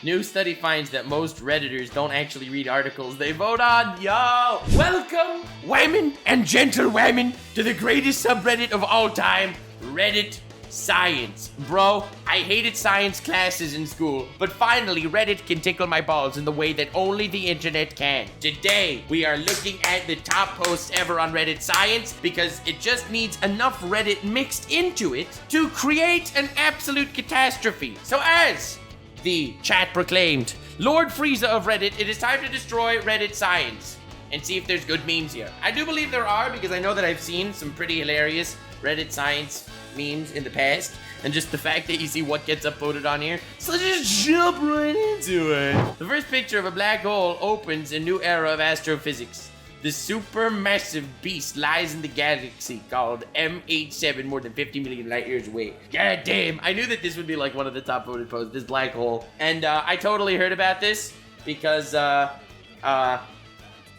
New study finds that most Redditors don't actually read articles they vote on. Yo! Welcome, women and gentlewomen, to the greatest subreddit of all time, Reddit Science. Bro, I hated science classes in school, but finally Reddit can tickle my balls in the way that only the internet can. Today, we are looking at the top posts ever on Reddit Science because it just needs enough Reddit mixed into it to create an absolute catastrophe. So as the chat proclaimed, Lord Frieza of Reddit, it is time to destroy Reddit Science and see if there's good memes here. I do believe there are because I know that I've seen some pretty hilarious Reddit Science memes in the past, and just the fact that you see what gets upvoted on here. So let's just jump right into it. The first picture of a black hole opens a new era of astrophysics. The supermassive beast lies in the galaxy called M87, more than 50 million light years away. God damn, I knew that this would be like one of the top voted posts, this black hole. And I totally heard about this because because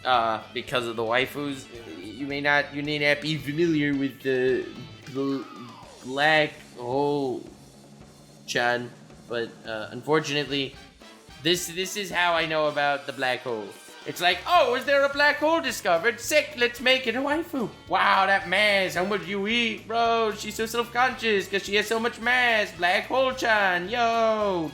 of the waifus. You may not be familiar with the black hole, Chan, but unfortunately, this is how I know about the black hole. It's like, oh, is there a black hole discovered? Sick, let's make it a waifu. Wow, that mass, how much you eat, bro? She's so self-conscious because she has so much mass. Black hole Chan, yo,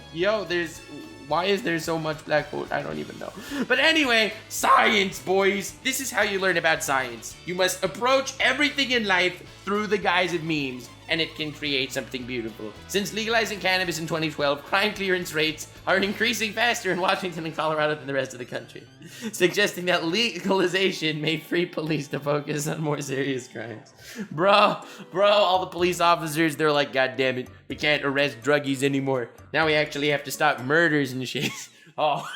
why is there so much black hole? I don't even know. But anyway, science, boys. This is how you learn about science. You must approach everything in life through the guise of memes, and it can create something beautiful. Since legalizing cannabis in 2012, crime clearance rates are increasing faster in Washington and Colorado than the rest of the country, suggesting that legalization may free police to focus on more serious crimes. Bro, all the police officers, they're like, God damn it, we can't arrest druggies anymore. Now we actually have to stop murders and shit. Oh.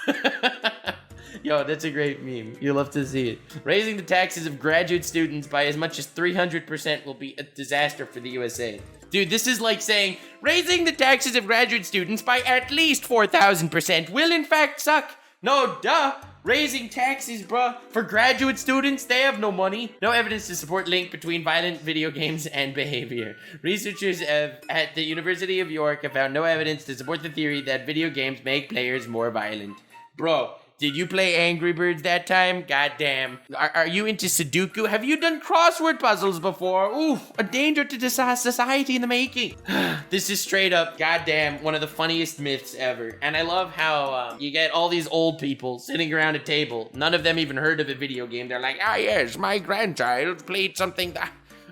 Yo, that's a great meme. You'll love to see it. Raising the taxes of graduate students by as much as 300% will be a disaster for the USA. Dude, this is like saying, raising the taxes of graduate students by at least 4,000% will in fact suck. No, duh. Raising taxes, bruh. For graduate students, they have no money. No evidence to support link between violent video games and behavior. Researchers at the University of York have found no evidence to support the theory that video games make players more violent. Bro, did you play Angry Birds that time? Goddamn. Are you into Sudoku? Have you done crossword puzzles before? Oof, a danger to society in the making. This is straight up, goddamn, one of the funniest myths ever. And I love how you get all these old people sitting around a table. None of them even heard of a video game. They're like, yes, my grandchild played something that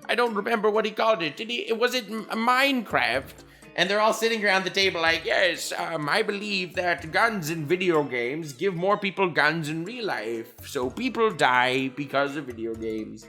I don't remember what he called it. Was it Minecraft? And they're all sitting around the table like, yes, I believe that guns in video games give more people guns in real life. So people die because of video games.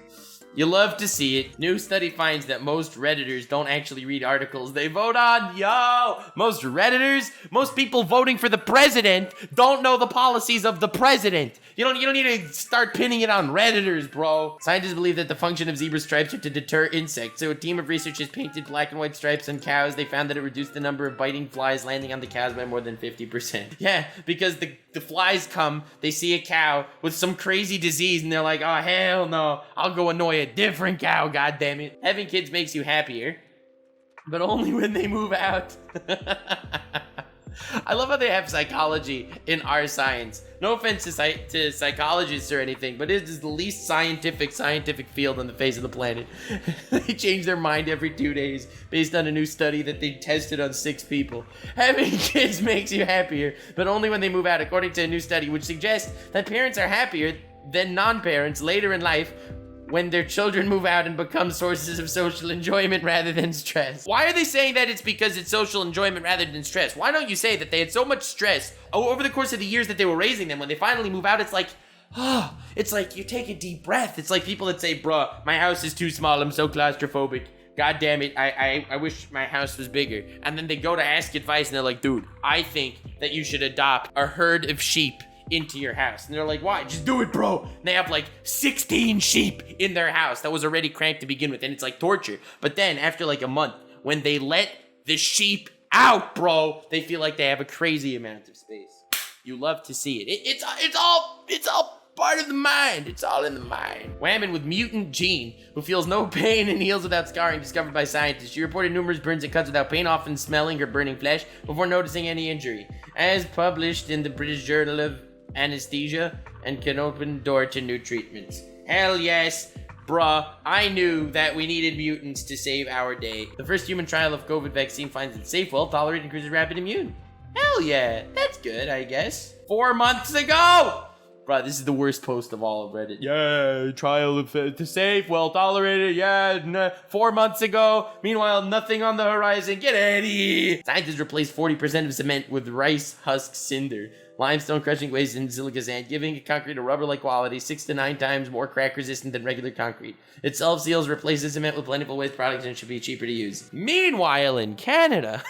You love to see it. New study finds that most Redditors don't actually read articles they vote on. Yo! Most Redditors, most people voting for the president don't know the policies of the president. You don't need to start pinning it on Redditors, bro. Scientists believe that the function of zebra stripes are to deter insects. So a team of researchers painted black and white stripes on cows. They found that it reduced the number of biting flies landing on the cows by more than 50%. Yeah, because the flies come, they see a cow with some crazy disease, and they're like, oh, hell no, I'll go annoy a different cow, goddammit. Having kids makes you happier, but only when they move out. I love how they have psychology in our science. No offense to psychologists or anything, but it is the least scientific field on the face of the planet. They change their mind every 2 days based on a new study that they tested on 6 people. Having kids makes you happier, but only when they move out, according to a new study, which suggests that parents are happier than non-parents later in life when their children move out and become sources of social enjoyment rather than stress. Why are they saying that it's because it's social enjoyment rather than stress? Why don't you say that they had so much stress over the course of the years that they were raising them? When they finally move out, it's like, oh, it's like you take a deep breath. It's like people that say, bruh, my house is too small, I'm so claustrophobic. God damn it, I wish my house was bigger. And then they go to ask advice and they're like, dude, I think that you should adopt a herd of sheep into your house. And they're like, why? Just do it, bro. And they have like 16 sheep in their house that was already cramped to begin with, and it's like torture. But then after like a month, when they let the sheep out, bro, they feel like they have a crazy amount of space. You love to see it. It's all Part of the mind. It's all in the mind. Woman with mutant gene who feels no pain and heals without scarring, discovered by scientists. She reported numerous burns and cuts without pain, often smelling or burning flesh, before noticing any injury. As published in the British Journal of Anesthesia, and can open door to new treatments. Hell yes. Bruh, I knew that we needed mutants to save our day. The first human trial of COVID vaccine finds it safe, well tolerated, and increases rapid immune. Hell yeah, that's good, I guess. 4 months ago! Bruh, this is the worst post of all of Reddit. Yeah, trial of safe, well tolerated, 4 months ago. Meanwhile, nothing on the horizon. Get Eddie! Scientists replaced 40% of cement with rice husk cinder, limestone crushing waste, and silica sand, giving concrete a rubber-like quality, 6 to 9 times more crack-resistant than regular concrete. It self-seals, replaces cement with plentiful waste products, and should be cheaper to use. Meanwhile, in Canada,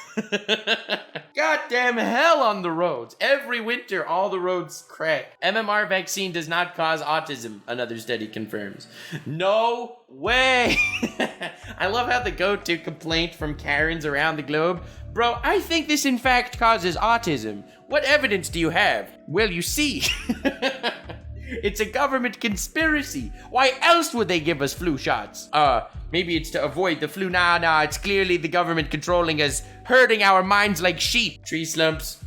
goddamn hell on the roads. Every winter, all the roads crack. MMR vaccine does not cause autism, another study confirms. No way! I love how the go-to complaint from Karens around the globe, bro, I think this in fact causes autism. What evidence do you have? Well, you see, it's a government conspiracy. Why else would they give us flu shots? Maybe it's to avoid the flu. Nah, it's clearly the government controlling us, herding our minds like sheep. Tree slumps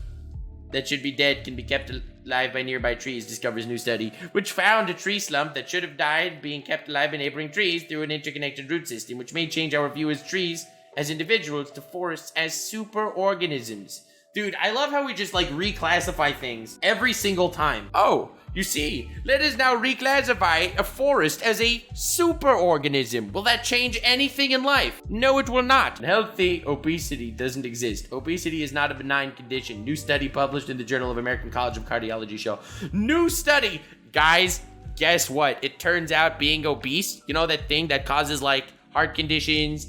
that should be dead can be kept alive by nearby trees, discovers new study, which found a tree slump that should have died being kept alive by neighboring trees through an interconnected root system, which may change our view as trees as individuals to forests as superorganisms. Dude, I love how we just reclassify things every single time. Oh, you see, let us now reclassify a forest as a superorganism. Will that change anything in life? No, it will not. Healthy obesity doesn't exist. Obesity is not a benign condition. New study published in the Journal of American College of Cardiology show. New study! Guys, guess what? It turns out being obese, you know that thing that causes heart conditions,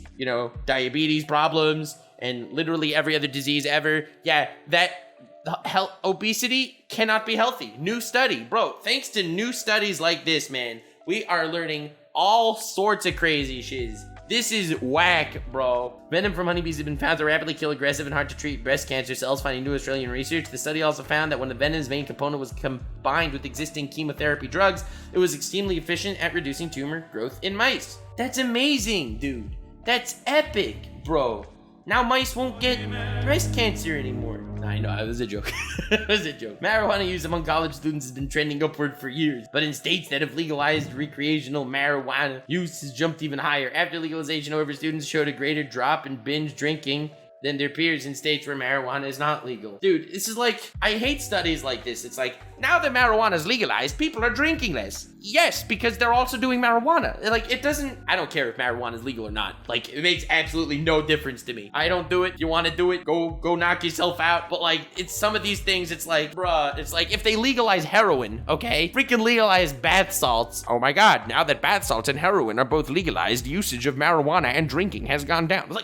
diabetes problems, and literally every other disease ever. Yeah, that obesity cannot be healthy. New study. Bro, thanks to new studies like this, man, we are learning all sorts of crazy shiz. This is whack, bro. Venom from honeybees has been found to rapidly kill aggressive and hard to treat breast cancer cells, finding new Australian research. The study also found that when the venom's main component was combined with existing chemotherapy drugs, it was extremely efficient at reducing tumor growth in mice. That's amazing, dude. That's epic, bro. Now mice won't get breast cancer anymore. I know, it was a joke. It was a joke. Marijuana use among college students has been trending upward for years, but in states that have legalized recreational marijuana, use has jumped even higher. After legalization, however, students showed a greater drop in binge drinking than their peers in states where marijuana is not legal. Dude, this is I hate studies like this. It's now that marijuana is legalized, people are drinking less. Yes, because they're also doing marijuana. I don't care if marijuana is legal or not. It makes absolutely no difference to me. I don't do it. You want to do it, go knock yourself out. But it's some of these things, it's bruh, it's if they legalize heroin, okay? Freaking legalize bath salts. Oh my God, now that bath salts and heroin are both legalized, usage of marijuana and drinking has gone down.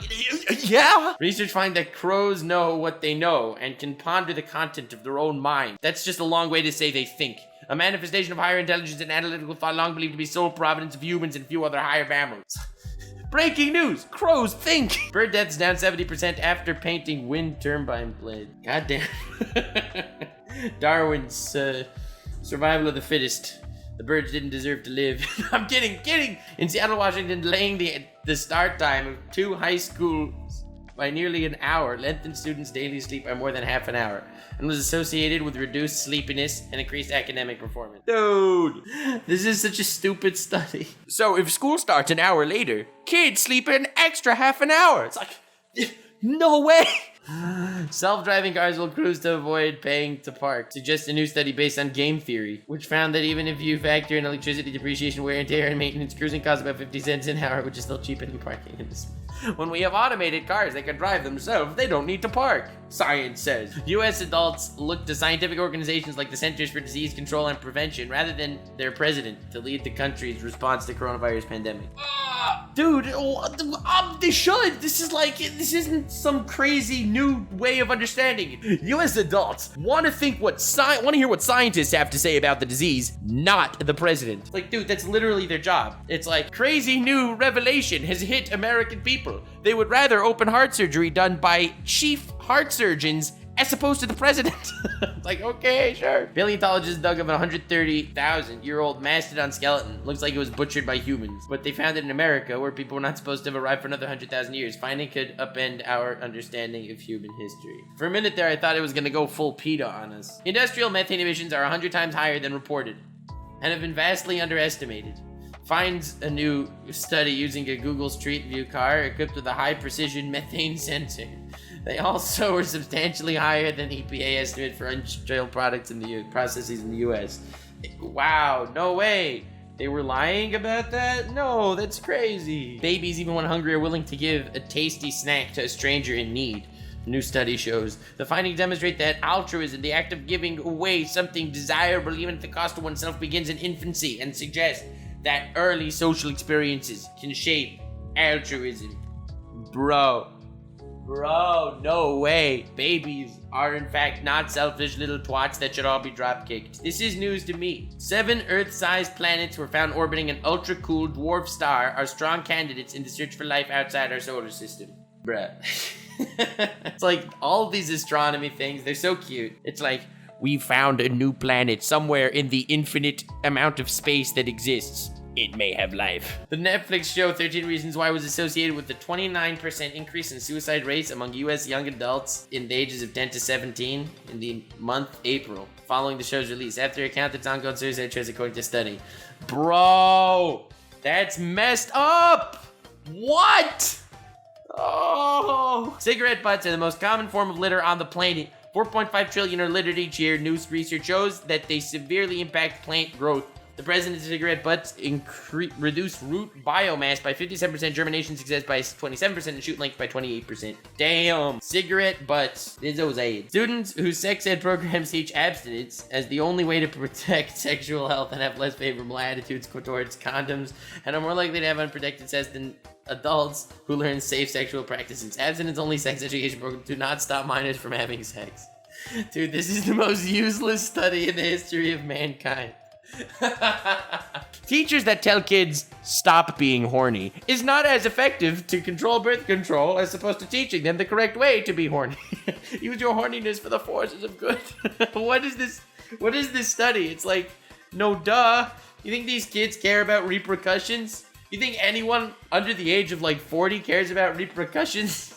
Yeah? Research find that crows know what they know and can ponder the content of their own mind. That's just a long way to say they think. A manifestation of higher intelligence and analytical thought long believed to be sole providence of humans and a few other higher mammals. Breaking news! Crows think! Bird deaths down 70% after painting wind turbine blade. Goddamn. Darwin's survival of the fittest. The birds didn't deserve to live. I'm kidding! In Seattle, Washington, delaying the start time of 2 high schools by nearly an hour lengthened students' daily sleep by more than half an hour, and was associated with reduced sleepiness and increased academic performance. Dude, this is such a stupid study. So if school starts an hour later, kids sleep an extra half an hour. It's no way. Self-driving cars will cruise to avoid paying to park. Suggests a new study based on game theory, which found that even if you factor in electricity, depreciation, wear and tear, and maintenance, cruising costs about 50 cents an hour, which is still cheaper than parking in this. When we have automated cars that can drive themselves, they don't need to park, science says. U.S. adults look to scientific organizations like the Centers for Disease Control and Prevention rather than their president to lead the country's response to coronavirus pandemic. Dude, they should. This isn't some crazy new way of understanding it. U.S. adults want to hear what scientists have to say about the disease, not the president. Dude, that's literally their job. It's crazy new revelation has hit American people. They would rather open heart surgery done by chief heart surgeons as opposed to the president. It's like, okay, sure. Paleontologists dug up a 130,000-year-old mastodon skeleton. Looks like it was butchered by humans. But they found it in America, where people were not supposed to have arrived for another 100,000 years. Finding could upend our understanding of human history. For a minute there, I thought it was gonna go full PETA on us. Industrial methane emissions are 100 times higher than reported, and have been vastly underestimated. Finds a new study using a Google Street View car equipped with a high-precision methane sensor. They also were substantially higher than EPA estimate for industrial products in the processes in the U.S. Wow, no way. They were lying about that? No, that's crazy. Babies, even when hungry, are willing to give a tasty snack to a stranger in need. New study shows. The findings demonstrate that altruism, the act of giving away something desirable even at the cost of oneself, begins in infancy, and suggests that early social experiences can shape altruism. Bro, no way. Babies are in fact not selfish little twats that should all be drop-kicked. This is news to me. 7 Earth-sized planets were found orbiting an ultra-cool dwarf star, are strong candidates in the search for life outside our solar system. Bruh. It's like all these astronomy things, they're so cute. It's like, we found a new planet somewhere in the infinite amount of space that exists. It may have life. The Netflix show 13 Reasons Why was associated with the 29% increase in suicide rates among U.S. young adults in the ages of 10 to 17 in the month April, following the show's release. After a count, its ongoing suicide trends according to study. Bro, that's messed up. What? Oh. Cigarette butts are the most common form of litter on the planet. 4.5 trillion are littered each year. New research shows that they severely impact plant growth. The president's cigarette butts reduce root biomass by 57%, germination success by 27%, and shoot length by 28%. Damn. Cigarette butts. Izzo's aid. Students whose sex ed programs teach abstinence as the only way to protect sexual health and have less favorable attitudes towards condoms and are more likely to have unprotected sex than adults who learn safe sexual practices. Abstinence-only sex education programs do not stop minors from having sex. Dude, this is the most useless study in the history of mankind. Teachers that tell kids stop being horny is not as effective to control birth control as opposed to teaching them the correct way to be horny. Use your horniness for the forces of good. What is this study? It's like, no duh. You think these kids care about repercussions? You think anyone under the age of like 40 cares about repercussions?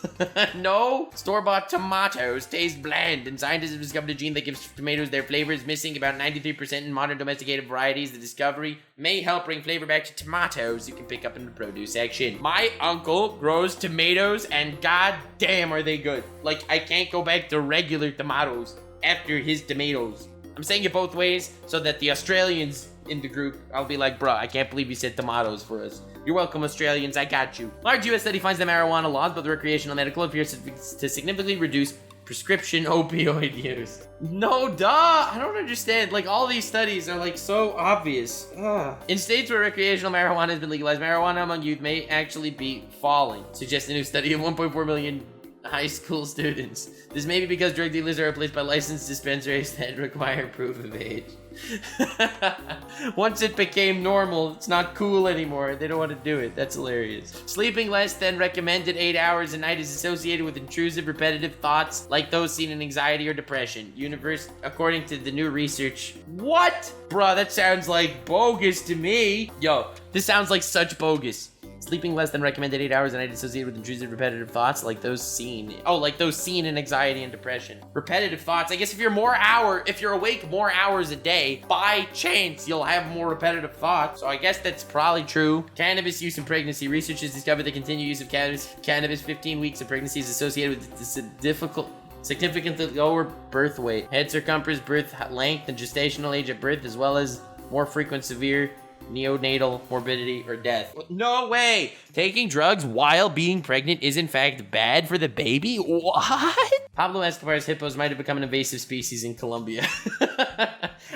No? Store-bought tomatoes taste bland, and scientists have discovered a gene that gives tomatoes their flavors, missing about 93% in modern domesticated varieties. The discovery may help bring flavor back to tomatoes you can pick up in the produce section. My uncle grows tomatoes, and god damn are they good. Like, I can't go back to regular tomatoes after his tomatoes. I'm saying it both ways so that the Australians in the group, I'll be like, bruh, I can't believe you said tomatoes for us. You're welcome, Australians, I got you. Large U.S. study finds that marijuana laws, both recreational and medical, appears to significantly reduce prescription opioid use. No, duh, I don't understand. Like, all these studies are like so obvious. Ugh. In states where recreational marijuana has been legalized, marijuana among youth may actually be falling, suggests a new study of 1.4 million high school students. This may be because drug dealers are replaced by licensed dispensaries that require proof of age. Once it became normal, it's not cool anymore. They don't want to do it. That's hilarious. Sleeping less than recommended 8 hours a night is associated with intrusive, repetitive thoughts like those seen in anxiety or depression. According to the new research. What? Bruh, that sounds like bogus to me. Yo, this sounds like such bogus. Sleeping less than recommended 8 hours a night associated with intrusive repetitive thoughts like those seen in anxiety and depression. Repetitive thoughts. I guess if you're awake more hours a day, by chance you'll have more repetitive thoughts. So I guess that's probably true. Cannabis use in pregnancy. Researchers discovered the continued use of cannabis 15 weeks of pregnancy is associated with significantly lower birth weight, head circumference, birth length, and gestational age at birth, as well as more frequent severe neonatal morbidity or death. No way! Taking drugs while being pregnant is in fact bad for the baby? What? Pablo Escobar's hippos might have become an invasive species in Colombia.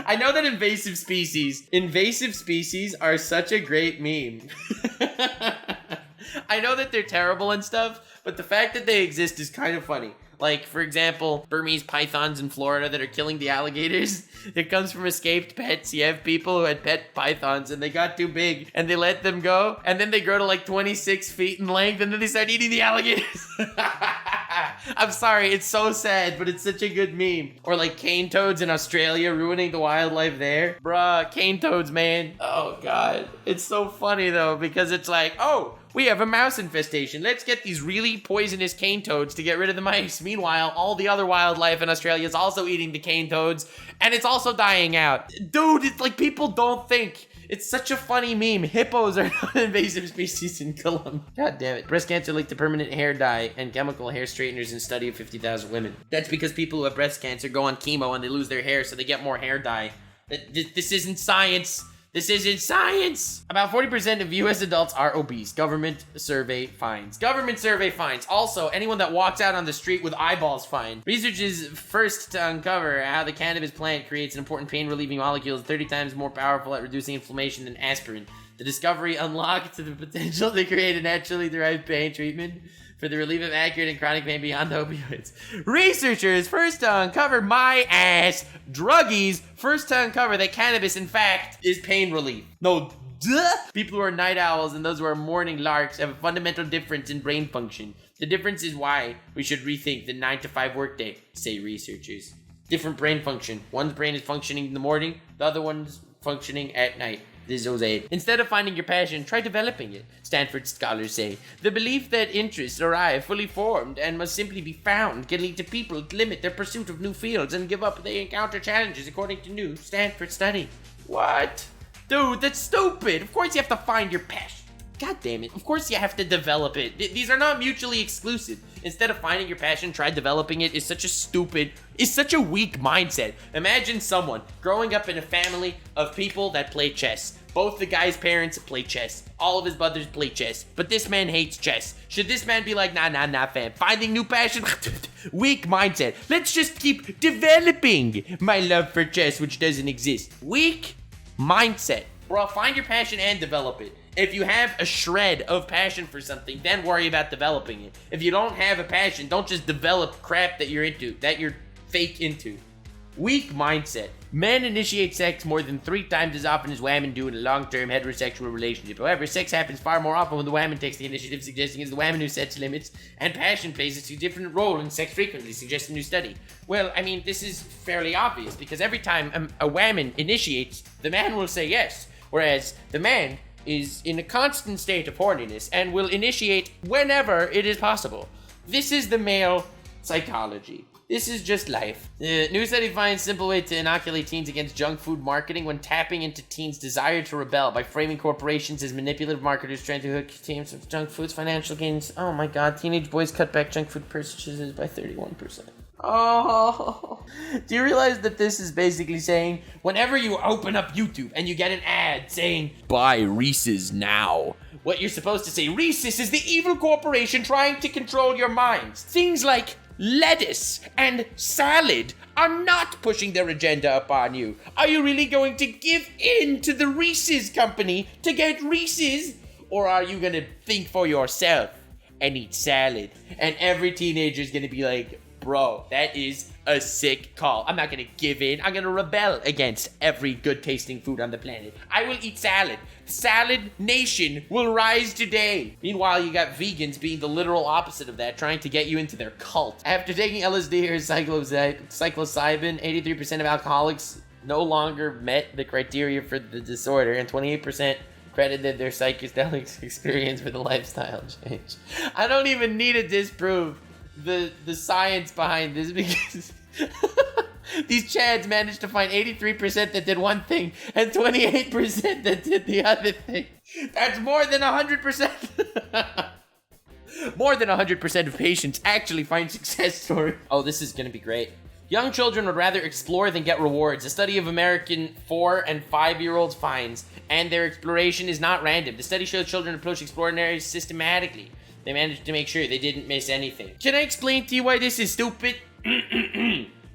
I know that invasive species are such a great meme. I know that they're terrible and stuff, but the fact that they exist is kind of funny. Like, for example, Burmese pythons in Florida that are killing the alligators. It comes from escaped pets. You have people who had pet pythons and they got too big and they let them go. And then they grow to like 26 feet in length and then they start eating the alligators. I'm sorry, it's so sad, but it's such a good meme. Or like cane toads in Australia ruining the wildlife there. Bruh, cane toads, man. Oh god. It's so funny though, because it's like, oh, we have a mouse infestation. Let's get these really poisonous cane toads to get rid of the mice. Meanwhile, all the other wildlife in Australia is also eating the cane toads, and it's also dying out. Dude, it's like people don't think. It's such a funny meme. Hippos are not an invasive species in Colombia. God damn it. Breast cancer linked to permanent hair dye and chemical hair straighteners in study of 50,000 women. That's because people who have breast cancer go on chemo and they lose their hair, so they get more hair dye. This isn't science. This isn't science! About 40% of US adults are obese. Government survey finds. Government survey finds. Also, anyone that walks out on the street with eyeballs fined. Research is first to uncover how the cannabis plant creates an important pain-relieving molecule 30 times more powerful at reducing inflammation than aspirin. The discovery unlocked the potential to create a naturally derived pain treatment for the relief of accurate and chronic pain beyond the opioids. Researchers first to uncover my ass. Druggies first to uncover that cannabis, in fact, is pain relief. No, duh! People who are night owls and those who are morning larks have a fundamental difference in brain function. The difference is why we should rethink the 9-to-5 workday, say researchers. Different brain function. One's brain is functioning in the morning, the other one's functioning at night. This is Jose. Instead of finding your passion, try developing it, Stanford scholars say. The belief that interests arrive fully formed and must simply be found can lead to people to limit their pursuit of new fields and give up when they encounter challenges, according to new Stanford study. What? Dude, that's stupid. Of course you have to find your passion. God damn it. Of course you have to develop it. These are not mutually exclusive. Instead of finding your passion, try developing it is such a weak mindset. Imagine someone growing up in a family of people that play chess. Both the guy's parents play chess. All of his brothers play chess. But this man hates chess. Should this man be like, nah, fam. Finding new passion? Weak mindset. Let's just keep developing my love for chess, which doesn't exist. Weak mindset. Bro, find your passion and develop it. If you have a shred of passion for something, then worry about developing it. If you don't have a passion, don't just develop crap that you're fake into. Weak mindset. Men initiate sex more than 3 times as often as women do in a long-term heterosexual relationship. However, sex happens far more often when the woman takes the initiative, suggesting it's the woman who sets limits, and passion plays a significant role in sex frequency, suggests a new study. Well, I mean, this is fairly obvious, because every time a woman initiates, the man will say yes, whereas the man is in a constant state of horniness and will initiate whenever it is possible. This is the male psychology. This is just life. The new study finds a simple way to inoculate teens against junk food marketing when tapping into teens' desire to rebel by framing corporations as manipulative marketers trying to hook teens with junk foods, financial gains. Oh my god, teenage boys cut back junk food purchases by 31%. Oh, do you realize that this is basically saying whenever you open up YouTube and you get an ad saying, buy Reese's now, what you're supposed to say, Reese's is the evil corporation trying to control your minds. Things like lettuce and salad are not pushing their agenda upon you. Are you really going to give in to the Reese's company to get Reese's? Or are you going to think for yourself and eat salad? And every teenager is going to be like, bro, that is a sick call. I'm not gonna give in. I'm gonna rebel against every good tasting food on the planet. I will eat salad. Salad nation will rise today. Meanwhile, you got vegans being the literal opposite of that, trying to get you into their cult. After taking LSD or psilocybin, 83% of alcoholics no longer met the criteria for the disorder, and 28% credited their psychedelic experience with a lifestyle change. I don't even need to disprove the science behind this, because these chads managed to find 83% that did one thing and 28% that did the other thing. That's more than 100%. More than 100% of patients actually find success stories. Oh, this is gonna be great. Young children would rather explore than get rewards. A study of American 4 and 5-year-olds finds, and their exploration is not random. The study shows children approach exploring areas systematically. They managed to make sure they didn't miss anything. Can I explain to you why this is stupid?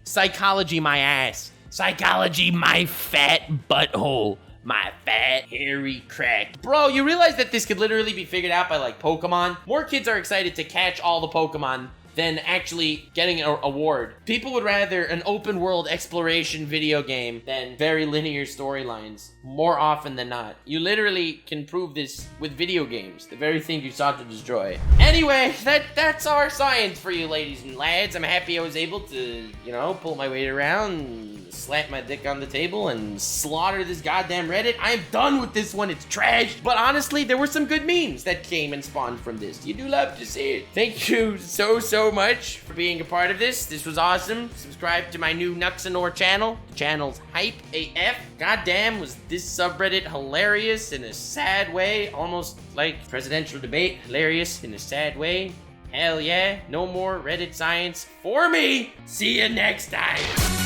Psychology, my ass. Psychology, my fat butthole. My fat, hairy crack. Bro, you realize that this could literally be figured out by, like, Pokemon? More kids are excited to catch all the Pokemon than actually getting an award. People would rather an open world exploration video game than very linear storylines, more often than not. You literally can prove this with video games, the very thing you sought to destroy. Anyway, that's our science for you, ladies and lads. I'm happy I was able to, you know, pull my weight around, slap my dick on the table, and slaughter this goddamn Reddit. I am done with this one. It's trash. But honestly, there were some good memes that came and spawned from this. You do love to see it. Thank you so much for being a part of this. This was awesome. Subscribe to my new Nuxanor channel. The channel's Hype AF. Goddamn, was this subreddit hilarious in a sad way. Almost like presidential debate. Hilarious in a sad way. Hell yeah. No more Reddit science for me. See you next time.